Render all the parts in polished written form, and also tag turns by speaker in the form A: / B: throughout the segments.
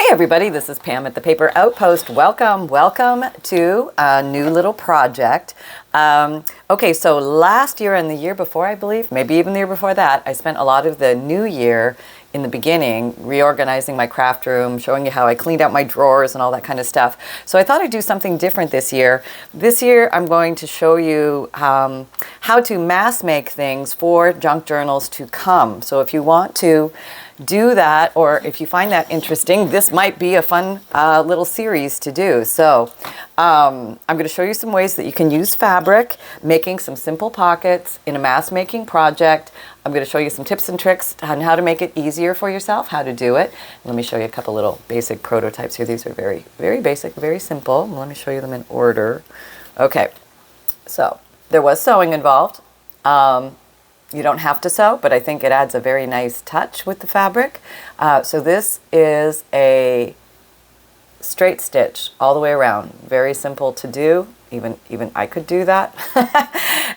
A: everybody, this is Pam at the Paper Outpost. Welcome to a new little project. Okay, so last year and the year before, I believe, maybe even the year before that, I spent a lot of the new year in the beginning reorganizing my craft room, showing you how I cleaned out my drawers and all that kind of stuff. So I thought I'd do something different this year. This year I'm going to show you how to mass make things for junk journals to come. So if you want to do that, or if you find that interesting, this might be a fun little series to do. So I'm going to show you some ways that you can use fabric, making some simple pockets in a mass making project. I'm going to show you some tips and tricks on how to make it easier for yourself, how to do it. Let me show you a couple little basic prototypes here. These are very, very basic, very simple. Let me show you them in order. Okay, so there was sewing involved. You don't have to sew, but I think it adds a very nice touch with the fabric. So this is a straight stitch all the way around. Very simple to do. Even I could do that.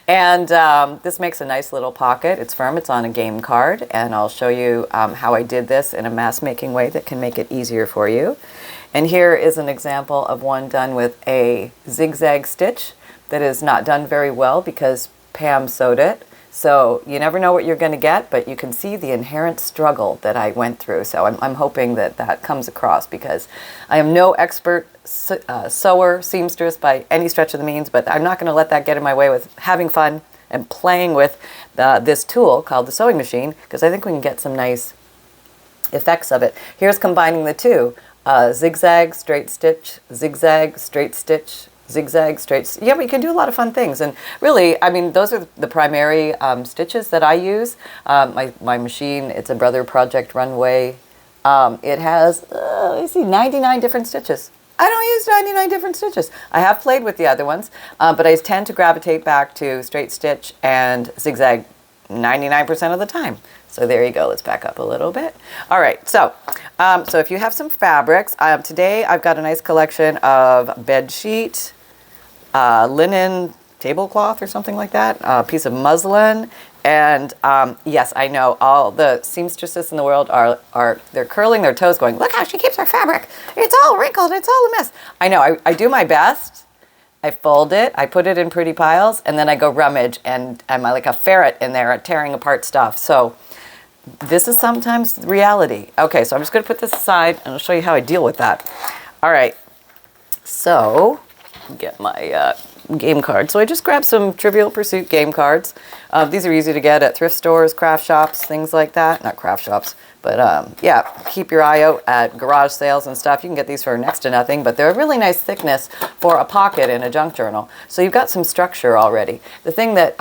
A: And this makes a nice little pocket. It's firm. It's on a game card. And I'll show you how I did this in a mass making way that can make it easier for you. And here is an example of one done with a zigzag stitch that is not done very well because Pam sewed it. So you never know what you're going to get, but you can see the inherent struggle that I went through. So I'm hoping that that comes across, because I am no expert sewer, seamstress by any stretch of the means, but I'm not going to let that get in my way with having fun and playing with this tool called the sewing machine, because I think we can get some nice effects of it. Here's combining the two. Zigzag, straight stitch, zigzag, straight stitch, zigzag, straight. Yeah, we can do a lot of fun things. And really, I mean, those are the primary stitches that I use. My machine, it's a Brother Project Runway. It has, let me see, 99 different stitches. I don't use 99 different stitches. I have played with the other ones, but I tend to gravitate back to straight stitch and zigzag 99% of the time. So there you go. Let's back up a little bit. All right. So if you have some fabrics, today I've got a nice collection of bedsheet, linen tablecloth or something like that, a piece of muslin. And yes, I know all the seamstresses in the world they're curling their toes going, look how she keeps her fabric. It's all wrinkled. It's all a mess. I know. I do my best. I fold it, I put it in pretty piles, and then I go rummage, and I'm like a ferret in there tearing apart stuff. So this is sometimes reality. Okay, so I'm just going to put this aside, and I'll show you how I deal with that. All right, so get my game cards. So I just grabbed some Trivial Pursuit game cards. These are easy to get at thrift stores, craft shops, things like that. Not craft shops, but yeah, keep your eye out at garage sales and stuff. You can get these for next to nothing, but they're a really nice thickness for a pocket in a junk journal. So you've got some structure already. The thing that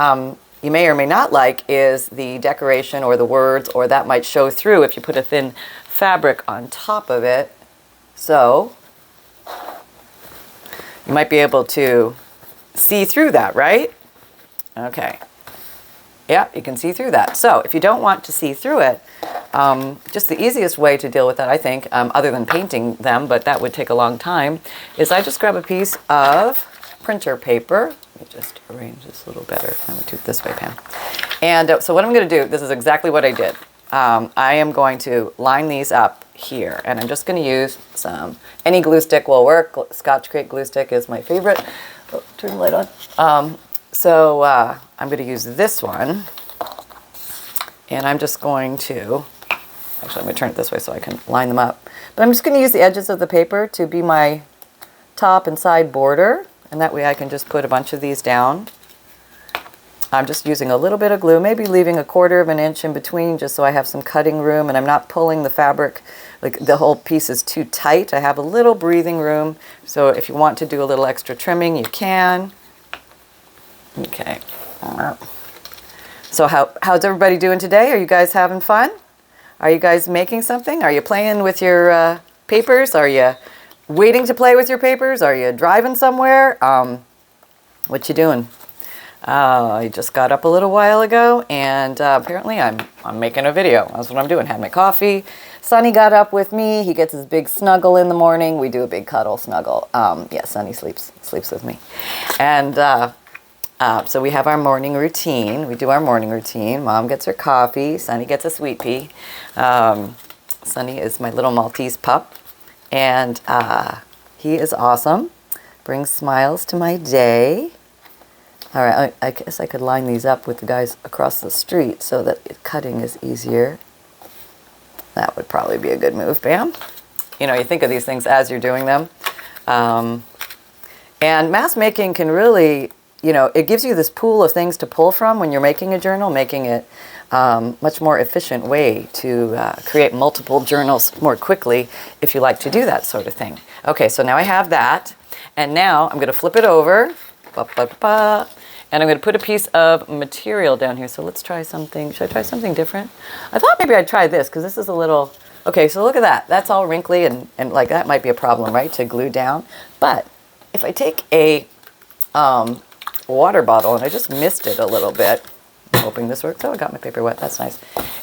A: you may or may not like is the decoration or the words, or that might show through if you put a thin fabric on top of it. So you might be able to see through that, right? Okay. Yeah, you can see through that. So if you don't want to see through it, just the easiest way to deal with that, I think, other than painting them, but that would take a long time, is I just grab a piece of printer paper. Let me just arrange this a little better. I'm going to do it this way, Pam. And so what I'm going to do, this is exactly what I did. I am going to line these up here, and I'm just going to use any glue stick will work. Scotch Crate glue stick is my favorite. Oh, turn the light on. So I'm going to use this one, and I'm just going to, actually I'm going to turn it this way so I can line them up. But I'm just going to use the edges of the paper to be my top and side border, and that way I can just put a bunch of these down. I'm just using a little bit of glue, maybe leaving 1/4 of an inch in between just so I have some cutting room, and I'm not pulling the fabric, like the whole piece is too tight. I have a little breathing room, so if you want to do a little extra trimming, you can. Okay. So how's everybody doing today? Are you guys having fun? Are you guys making something? Are you playing with your papers? Are you waiting to play with your papers? Are you driving somewhere? What you doing? I just got up a little while ago, and apparently I'm making a video. That's what I'm doing. Had my coffee. Sonny got up with me. He gets his big snuggle in the morning. We do a big cuddle snuggle. Yeah, Sonny sleeps with me. And so we have our morning routine. We do our morning routine. Mom gets her coffee. Sonny gets a sweet pea. Sonny is my little Maltese pup. And he is awesome. Brings smiles to my day. All right, I guess I could line these up with the guys across the street so that cutting is easier. That would probably be a good move, Bam. You know, you think of these things as you're doing them. And mask making can really, you know, it gives you this pool of things to pull from when you're making a journal, making it much more efficient way to create multiple journals more quickly if you like to do that sort of thing. Okay, so now I have that. And now I'm going to flip it over. And I'm going to put a piece of material down here. So let's try something. Should I try something different? I thought maybe I'd try this because this is a little... Okay, so look at that. That's all wrinkly and like that might be a problem, right, to glue down. But if I take a water bottle and I just mist it a little bit, I'm hoping this works. Oh, I got my paper wet. That's nice.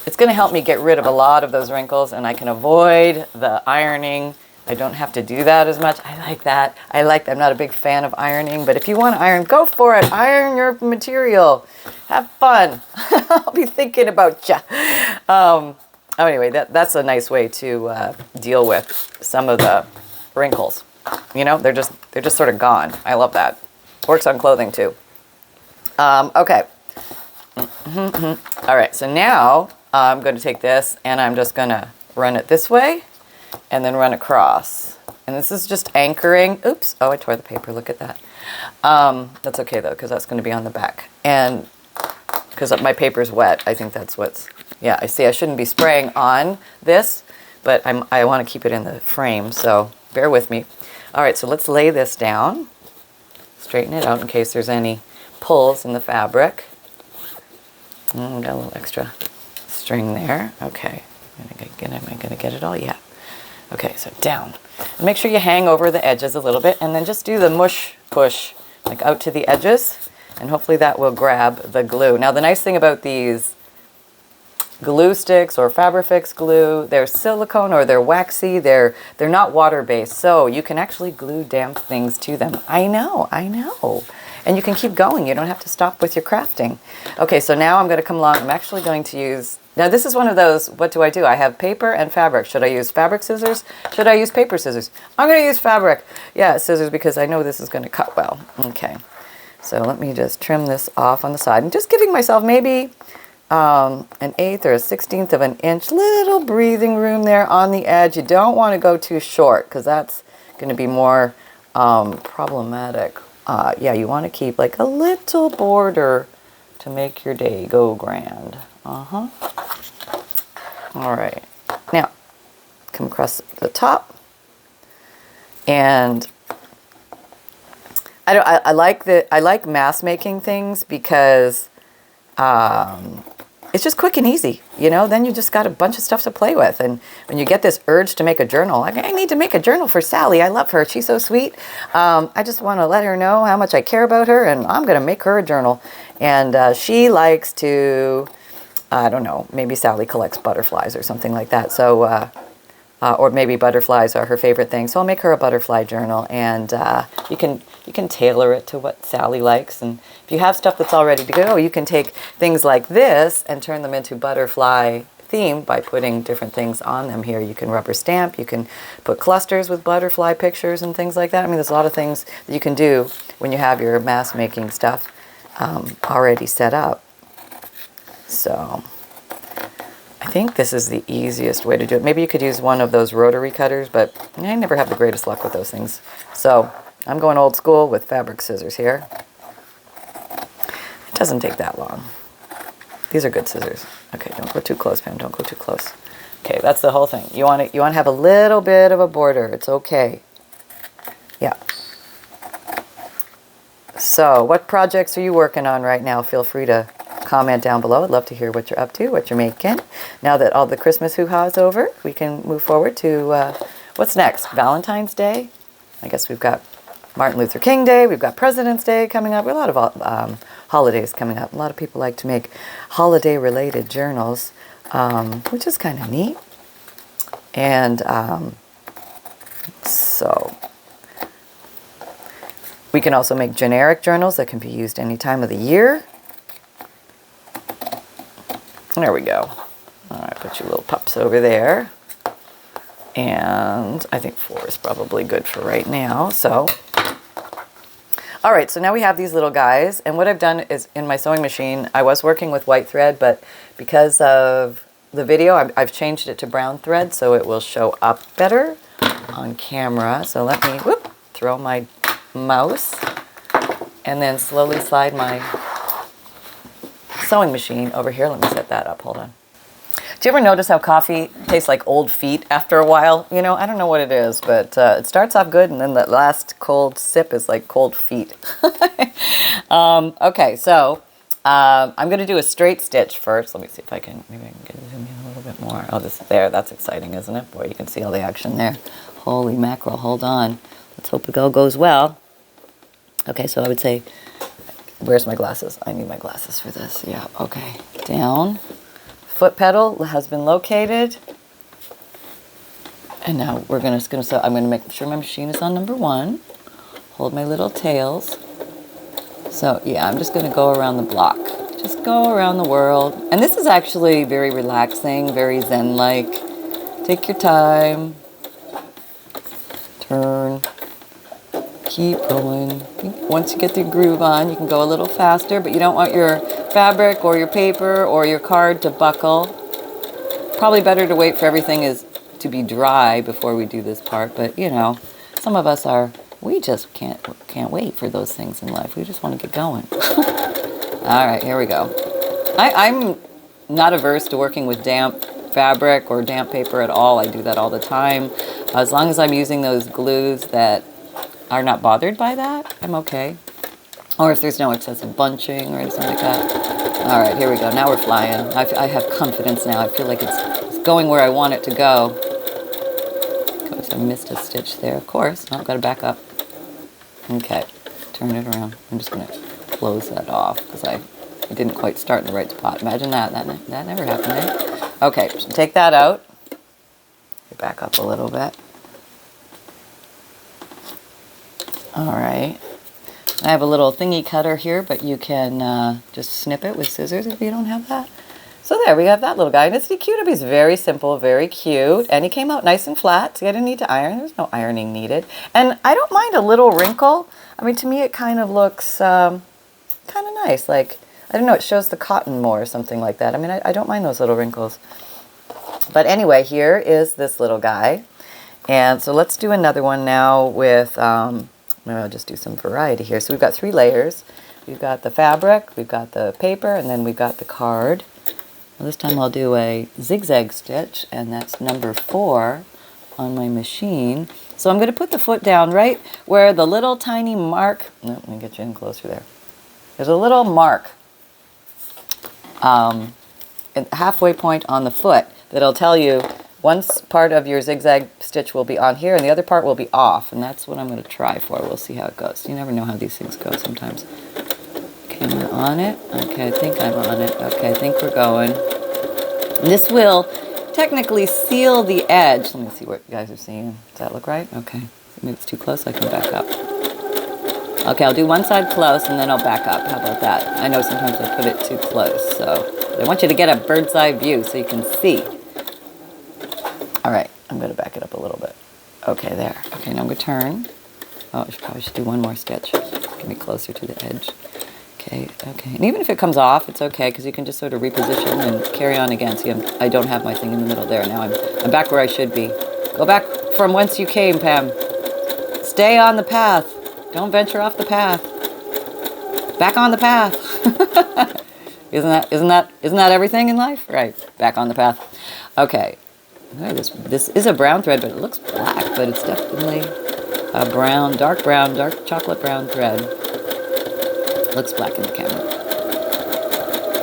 A: It's going to help me get rid of a lot of those wrinkles and I can avoid the ironing. I don't have to do that as much. I like that. I'm not a big fan of ironing, but if you want to iron, go for it. Iron your material. Have fun. I'll be thinking about you. Anyway, that's a nice way to deal with some of the wrinkles. You know, they're just sort of gone. I love that. Works on clothing too. Okay. All right, so now I'm going to take this and I'm just going to run it this way. And then run across. And this is just anchoring. Oops. Oh, I tore the paper. Look at that. That's okay, though, because that's going to be on the back. And because my paper's wet, I think that's what's... Yeah, I see. I shouldn't be spraying on this, but I want to keep it in the frame, so bear with me. All right, so let's lay this down. Straighten it out in case there's any pulls in the fabric. Got a little extra string there. Okay. Am I going to get it all? Yeah. Okay, so down. And make sure you hang over the edges a little bit and then just do the mush push, like out to the edges, and hopefully that will grab the glue. Now the nice thing about these glue sticks or Fabrifix glue, they're silicone or they're waxy, they're not water-based, so you can actually glue damp things to them. I know. And you can keep going. You don't have to stop with your crafting. Okay, so now I'm going to come along. I'm actually going to use... Now this is one of those, what do? I have paper and fabric. Should I use fabric scissors? Should I use paper scissors? I'm going to use fabric. Yeah, scissors because I know this is going to cut well. Okay, so let me just trim this off on the side. I'm just giving myself maybe an 1/8 or a 1/16 of an inch. Little breathing room there on the edge. You don't want to go too short because that's going to be more problematic. Yeah, you want to keep like a little border to make your day go grand. All right, now come across the top, and I like mask making things because it's just quick and easy, you know. Then you just got a bunch of stuff to play with, and when you get this urge to make a journal, like I need to make a journal for Sally. I love her. She's so sweet. I just want to let her know how much I care about her, and I'm going to make her a journal. And she likes to, I don't know, maybe Sally collects butterflies or something like that. So, or maybe butterflies are her favorite thing. So I'll make her a butterfly journal, and you can tailor it to what Sally likes. And if you have stuff that's all ready to go, you can take things like this and turn them into butterfly theme by putting different things on them here. You can rubber stamp, you can put clusters with butterfly pictures and things like that. I mean, there's a lot of things that you can do when you have your mask making stuff already set up. So I think this is the easiest way to do it. Maybe you could use one of those rotary cutters, but I never have the greatest luck with those things. So I'm going old school with fabric scissors here. It doesn't take that long. These are good scissors. Okay, don't go too close, Pam. Don't go too close. Okay, that's the whole thing. You want to have a little bit of a border. It's okay. Yeah. So, what projects are you working on right now? Feel free to comment down below. I'd love to hear what you're up to, what you're making. Now that all the Christmas hoo-ha is over, we can move forward to what's next? Valentine's Day? I guess we've got Martin Luther King Day. We've got President's Day coming up. We have a lot of holidays coming up. A lot of people like to make holiday-related journals, which is kind of neat. And so we can also make generic journals that can be used any time of the year. There we go. All right, put your little pups over there. And I think 4 is probably good for right now. So, all right, so now we have these little guys. And what I've done is in my sewing machine, I was working with white thread, but because of the video, I've changed it to brown thread so it will show up better on camera. So let me throw my mouse and then slowly slide my sewing machine over here. Let me set that up. Hold on. Do you ever notice how coffee tastes like old feet after a while? You know, I don't know what it is, but it starts off good, and then the last cold sip is like cold feet. Okay, so I'm going to do a straight stitch first. Let me see if I can, maybe I can get it zoom in a little bit more. Oh, this there, that's exciting, isn't it? Boy, you can see all the action there. Holy mackerel, hold on. Let's hope it all goes well. Okay, so I would say, where's my glasses? I need my glasses for this. Yeah, okay. Down. Foot pedal has been located. And now we're going to sew. I'm going to make sure my machine is on number 1. Hold my little tails. So, yeah, I'm just going to go around the block. Just go around the world. And this is actually very relaxing, very zen-like. Take your time. Turn. Keep going. Once you get the groove on, you can go a little faster, but you don't want your fabric or your paper or your card to buckle. Probably better to wait for everything to be dry before we do this part, but you know, some of us we just can't wait for those things in life. We just want to get going. All right, here we go. I'm not averse to working with damp fabric or damp paper at all. I do that all the time. As long as I'm using those glues that are not bothered by that, I'm okay. Or if there's no excessive bunching or anything like that. All right, here we go. Now we're flying. I have confidence now. I feel like it's going where I want it to go. Of course, I missed a stitch there. Of course. I've got to back up. Okay, turn it around. I'm just going to close that off because I didn't quite start in the right spot. Imagine that. That never happened, eh? Okay, so take that out. Back up a little bit. All right. I have a little thingy cutter here, but you can just snip it with scissors if you don't have that. So there, we have that little guy. And it's cute. He's very simple, very cute. And he came out nice and flat, so I didn't need to iron. There's no ironing needed. And I don't mind a little wrinkle. I mean, to me, it kind of looks kind of nice. Like, I don't know, it shows the cotton more or something like that. I mean, I don't mind those little wrinkles. But anyway, here is this little guy. And so let's do another one now with... maybe I'll just do some variety here. So we've got 3 layers. We've got the fabric, we've got the paper, and then we've got the card. Well, this time I'll do a zigzag stitch, and that's number 4 on my machine. So I'm going to put the foot down right where the little tiny mark, let me get you in closer there. There's a little mark, halfway point on the foot that'll tell you one part of your zigzag stitch will be on here and the other part will be off, and that's what I'm going to try for. We'll see how it goes. You never know how these things go sometimes. Okay, am I on it? Okay, I think I'm on it. Okay, I think we're going. And this will technically seal the edge. Let me see what you guys are seeing. Does that look right? Okay. Maybe it's too close. I can back up. Okay, I'll do one side close and then I'll back up. How about that? I know sometimes I put it too close, so I want you to get a bird's eye view so you can see. All right, I'm going to back it up a little bit. Okay, there. Okay, now I'm going to turn. Oh, I probably should do one more stitch. Get me closer to the edge. Okay, okay. And even if it comes off, it's okay because you can just sort of reposition and carry on again. See, I don't have my thing in the middle there. Now I'm back where I should be. Go back from whence you came, Pam. Stay on the path. Don't venture off the path. Back on the path. Isn't that everything in life? Right. Back on the path. Okay. This is a brown thread, but it looks black, but it's definitely a dark chocolate brown thread. Looks black in the camera.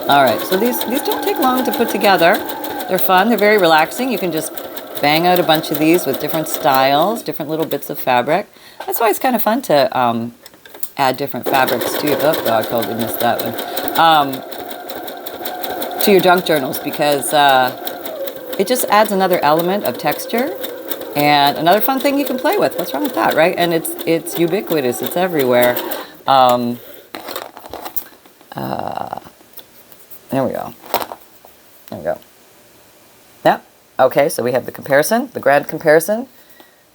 A: All right, so these don't take long to put together. They're fun. They're very relaxing. You can just bang out a bunch of these with different styles, different little bits of fabric. That's why it's kind of fun to add different fabrics to your book. Oh, I totally missed that one. To your junk journals, because it just adds another element of texture and another fun thing you can play with. What's wrong with that, right? And it's ubiquitous. It's everywhere. There we go. There we go. Yep. Okay, so we have the comparison, the grand comparison.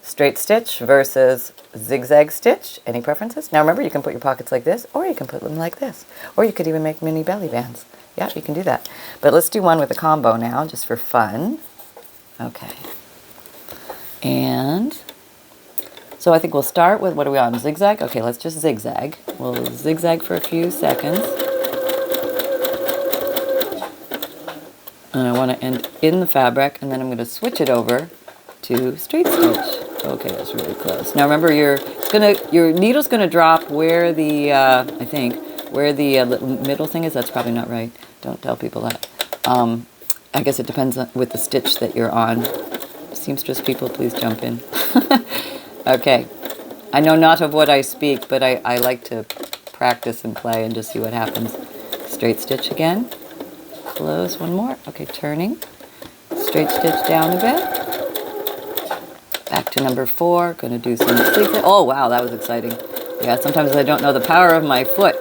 A: Straight stitch versus zigzag stitch. Any preferences? Now remember, you can put your pockets like this, or you can put them like this. Or you could even make mini belly bands. Yeah, you can do that. But let's do one with a combo now, just for fun. Okay. And so I think we'll start with, what are we on, zigzag? Okay, let's just zigzag. We'll zigzag for a few seconds. And I want to end in the fabric, and then I'm going to switch it over to straight stitch. Okay, that's really close. Now remember, your needle's gonna drop where the I think where the middle thing is. That's probably not right. Don't tell people that. I guess it depends on, with the stitch that you're on. Seamstress people, please jump in. Okay, I know not of what I speak, but I like to practice and play and just see what happens. Straight stitch again. Close, one more. Okay, turning. Straight stitch down a bit. Back to number 4, going to do some zigzag. Oh wow, that was exciting. Yeah, sometimes I don't know the power of my foot.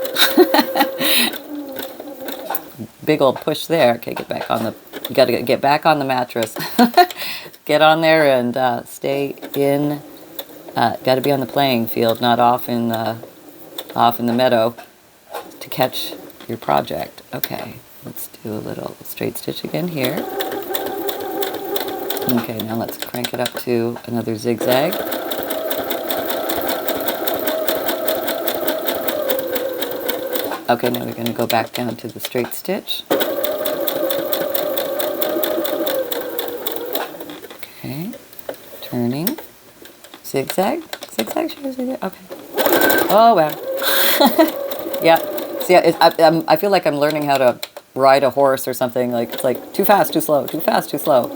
A: Big old push there. Okay, get back on the, you got to get back on the mattress. Get on there and stay in, got to be on the playing field, not off in the meadow to catch your project. Okay, let's do a little straight stitch again here. Okay, now let's crank it up to another zigzag. Okay, now we're going to go back down to the straight stitch. Okay, turning, zigzag, zigzag, zigzag. Okay. Oh wow. Yeah. See, I feel like I'm learning how to ride a horse or something. Like it's like too fast, too slow, too fast, too slow.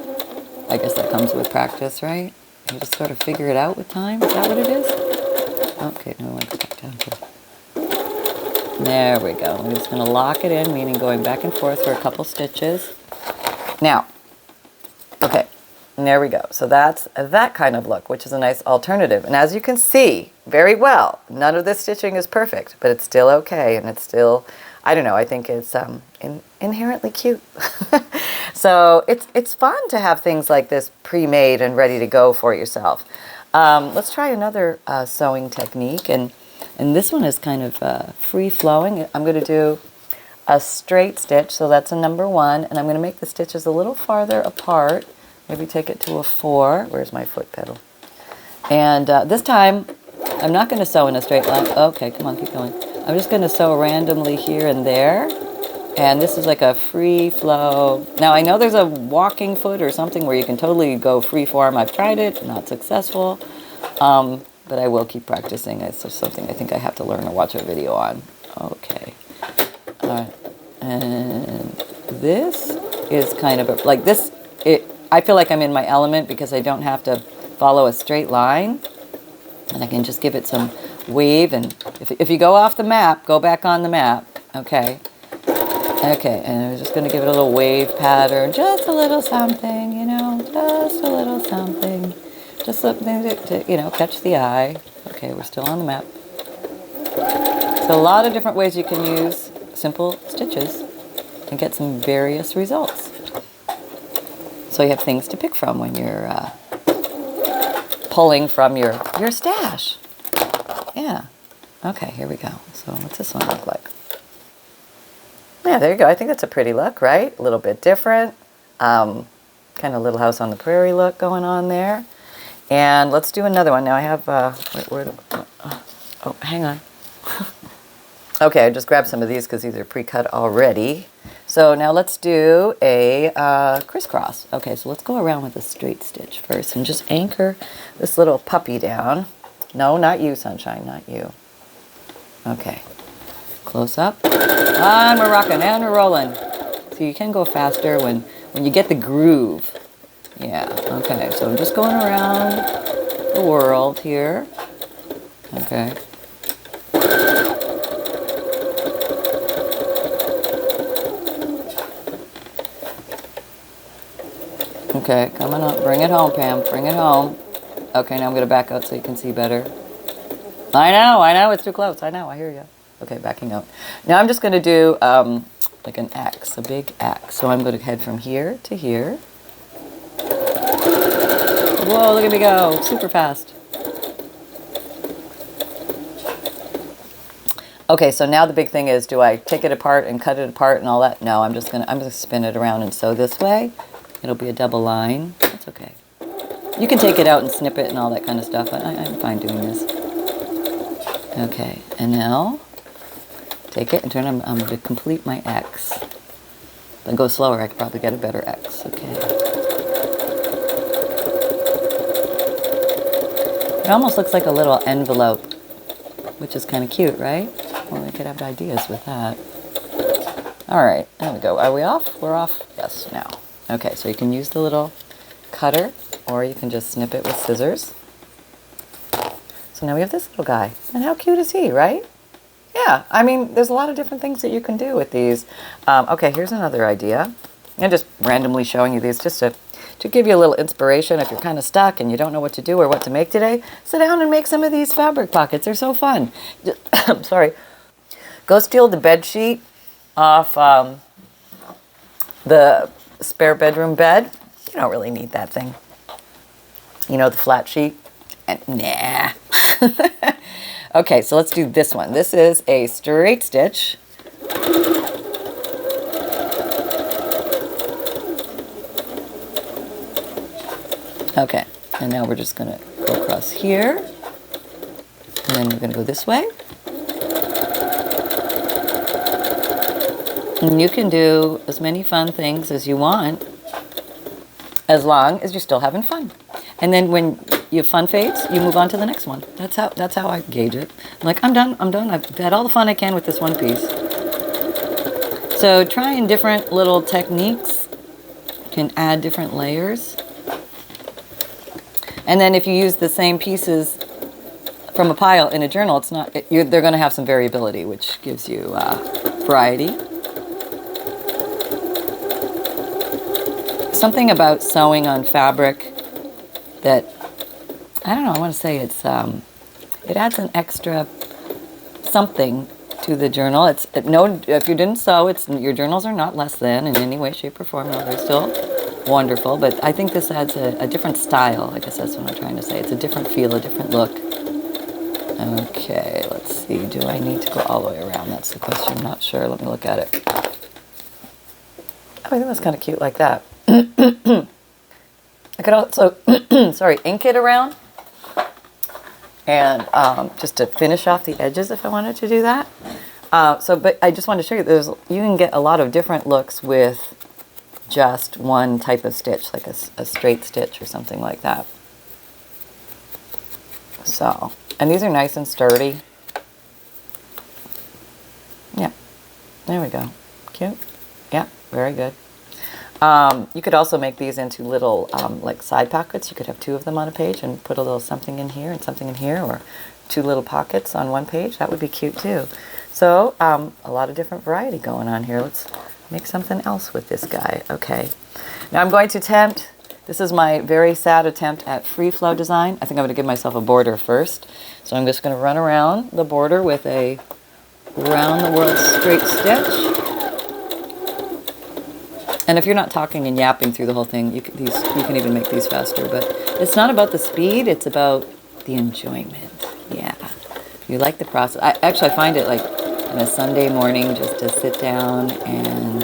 A: I guess that comes with practice, right? You just sort of figure it out with time. Is that what it is? Okay, now I want to go back down to... There we go. I'm just going to lock it in, meaning going back and forth for a couple stitches. Now, okay, and there we go. So that's that kind of look, which is a nice alternative. And as you can see very well, none of this stitching is perfect, but it's still okay, and it's still, I don't know, I think it's inherently cute. So it's fun to have things like this pre-made and ready to go for yourself. Let's try another sewing technique, and this one is kind of free-flowing. I'm going to do a straight stitch, so that's a number 1, and I'm going to make the stitches a little farther apart. Maybe take it to a 4. Where's my foot pedal? And this time, I'm not going to sew in a straight line. Okay, come on, keep going. I'm just going to sew randomly here and there. And this is like a free flow. Now I know there's a walking foot or something where you can totally go free form. I've tried it, not successful. But I will keep practicing. It's just something I think I have to learn or watch a video on. Okay. All right. And this is kind of a, like this, I feel like I'm in my element because I don't have to follow a straight line. And I can just give it some wave. And if you go off the map, go back on the map. Okay. Okay, and I'm just going to give it a little wave pattern, just a little something, you know, just a little something, just something to you know, catch the eye. Okay, we're still on the map. So a lot of different ways you can use simple stitches and get some various results. So you have things to pick from when you're pulling from your stash. Yeah. Okay, here we go. So what's this one look like? Yeah, there you go. I think that's a pretty look, right? A little bit different. Kind of Little House on the Prairie look going on there. And let's do another one. Now I have, oh, hang on. Okay, I just grabbed some of these because these are pre-cut already. So now let's do a crisscross. Okay, so let's go around with a straight stitch first and just anchor this little puppy down. No, not you, Sunshine, not you. Okay. Close up, and we're rocking, and we're rolling. So you can go faster when you get the groove. Yeah, okay, so I'm just going around the world here. Okay. Okay, coming up, bring it home, Pam, bring it home. Okay, now I'm going to back out so you can see better. I know, it's too close, I know, I hear you. Okay, backing out. Now I'm just going to do like an X, a big X. So I'm going to head from here to here. Whoa, look at me go, super fast. Okay, so now the big thing is, do I take it apart and cut it apart and all that? No, I'm just gonna spin it around and sew this way. It'll be a double line. That's okay. You can take it out and snip it and all that kind of stuff. I'm fine doing this. Okay, and now take it and turn it. I'm going to complete my X. If I go slower, I could probably get a better X. Okay. It almost looks like a little envelope, which is kind of cute, right? Well, we could have ideas with that. All right, there we go. Are we off? We're off? Yes, now. Okay, so you can use the little cutter, or you can just snip it with scissors. So now we have this little guy. And how cute is he, right? Yeah, I mean, there's a lot of different things that you can do with these. Okay, here's another idea. I'm just randomly showing you these just to give you a little inspiration. If you're kind of stuck and you don't know what to do or what to make today, sit down and make some of these fabric pockets. They're so fun. Sorry. Go steal the bed sheet off the spare bedroom bed. You don't really need that thing. You know, the flat sheet? Nah. Okay, so let's do this one. This is a straight stitch. Okay, and now we're just gonna go across here. And then we're gonna go this way. And you can do as many fun things as you want, as long as you're still having fun. And then when your fun fades, you move on to the next one. That's how I gauge it. I'm like, I'm done. I've had all the fun I can with this one piece. So trying different little techniques can add different layers. And then if you use the same pieces from a pile in a journal, they're going to have some variability, which gives you variety. Something about sewing on fabric that, I don't know, I want to say it adds an extra something to the journal. If you didn't sew, your journals are not less than in any way, shape, or form. No, they're still wonderful, but I think this adds a different style. I guess that's what I'm trying to say. It's a different feel, a different look. Okay, let's see. Do I need to go all the way around? That's the question. I'm not sure. Let me look at it. Oh, I think that's kind of cute like that. I could also, ink it around and just to finish off the edges if I wanted to do that. But I just wanted to show you, you can get a lot of different looks with just one type of stitch, like a straight stitch or something like that. So, and these are nice and sturdy. Yeah, there we go. Cute. Yeah, very good. You could also make these into little like side pockets. You could have two of them on a page and put a little something in here and something in here, or two little pockets on one page. That would be cute too. So a lot of different variety going on here. Let's make something else with this guy. Okay. Now I'm going to attempt, this is my very sad attempt at free flow design. I think I'm going to give myself a border first. So I'm just going to run around the border with a round the world straight stitch. And if you're not talking and yapping through the whole thing, you can even make these faster. But it's not about the speed, it's about the enjoyment. Yeah. If you like the process. I find it like on a Sunday morning just to sit down and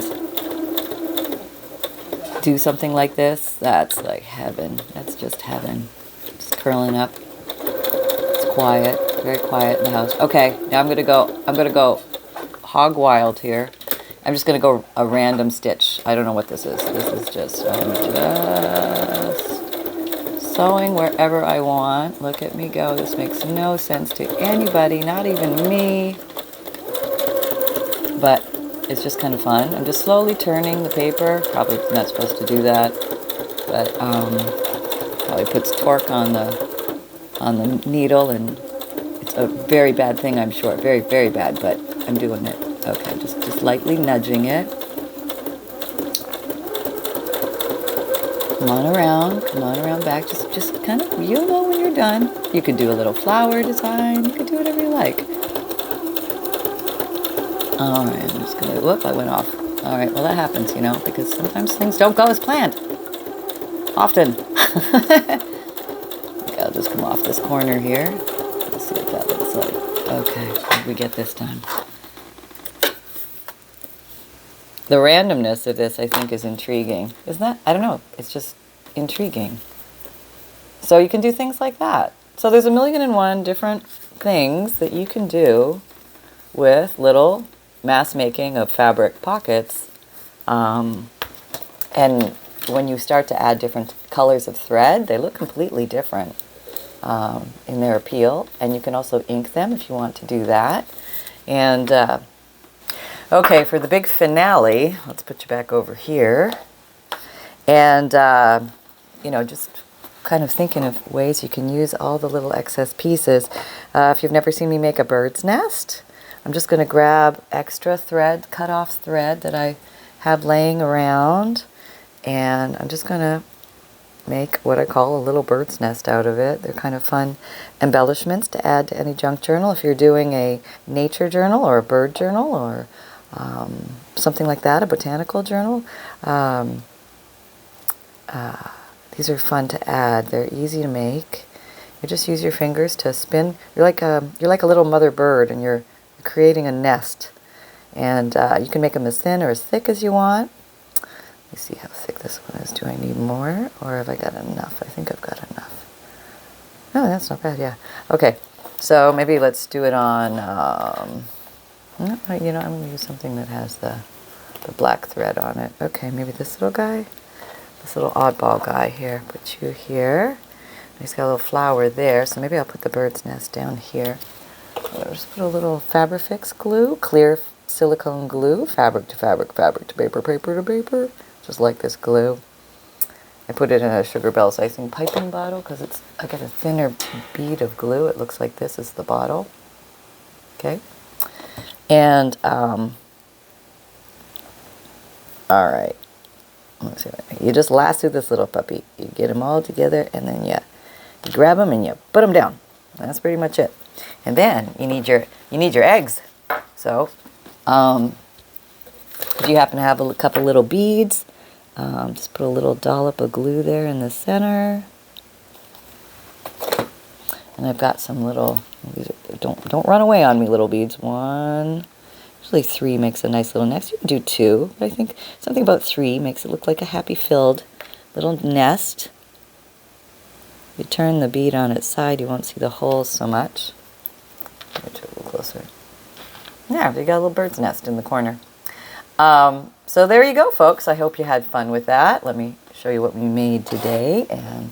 A: do something like this. That's like heaven. That's just heaven. Just curling up. It's quiet. Very quiet in the house. Okay, now I'm gonna go hog wild here. I'm just going to go a random stitch. I don't know what this is. This is just, I'm just sewing wherever I want. Look at me go. This makes no sense to anybody, not even me. But it's just kind of fun. I'm just slowly turning the paper. Probably not supposed to do that. But probably puts torque on the needle, and it's a very bad thing, I'm sure. Very, very bad, but I'm doing it. Okay, just lightly nudging it. Come on around back. Just kind of, you'll know when you're done. You could do a little flower design. You could do whatever you like. All right, I'm just gonna, whoop, I went off. All right, well that happens, because sometimes things don't go as planned. Often. this corner here. Let's see what that looks like. Okay, what did we get this time? The randomness of this, I think, is intriguing. Isn't that? I don't know. It's just intriguing. So you can do things like that. So there's 1,000,001 different things that you can do with little mass making of fabric pockets. And when you start to add different colors of thread, they look completely different in their appeal. And you can also ink them if you want to do that. And okay, for the big finale, let's put you back over here. And, you know, just kind of thinking of ways you can use all the little excess pieces. If you've never seen me make a bird's nest, I'm just going to grab extra thread, cut off thread that I have laying around. And I'm just going to make what I call a little bird's nest out of it. They're kind of fun embellishments to add to any junk journal. If you're doing a nature journal or a bird journal or something like that, a botanical journal, these are fun to add. They're easy to make. You just use your fingers to spin. You're like a little mother bird, and you're creating a nest. And you can make them as thin or as thick as you want. Let me see how thick this one is. Do I need more, or have I got enough? I think I've got enough. No, that's not bad. Yeah. Okay. So maybe let's do it on. You know, I'm going to use something that has the black thread on it. Okay, maybe this little guy. This little oddball guy here. Put you here. He's got a little flower there, so maybe I'll put the bird's nest down here. I'll just put a little Fabrifix glue, clear silicone glue, fabric to fabric, fabric to paper, paper to paper. Just like this glue. I put it in a Sugar Bells icing piping bottle because I got a thinner bead of glue. It looks like this is the bottle. Okay. And, all right. Let's see. You just lasso this little puppy. You get them all together, and then you grab them and you put them down. That's pretty much it. And then you need your eggs. So, if you happen to have a couple little beads, just put a little dollop of glue there in the center. And I've got some little. Don't run away on me, little beads. 1, usually 3 makes a nice little nest. You can do 2, but I think something about 3 makes it look like a happy-filled little nest. You turn the bead on its side, you won't see the holes so much. Get you a little closer. Yeah, you got a little bird's nest in the corner. So there you go, folks. I hope you had fun with that. Let me show you what we made today. And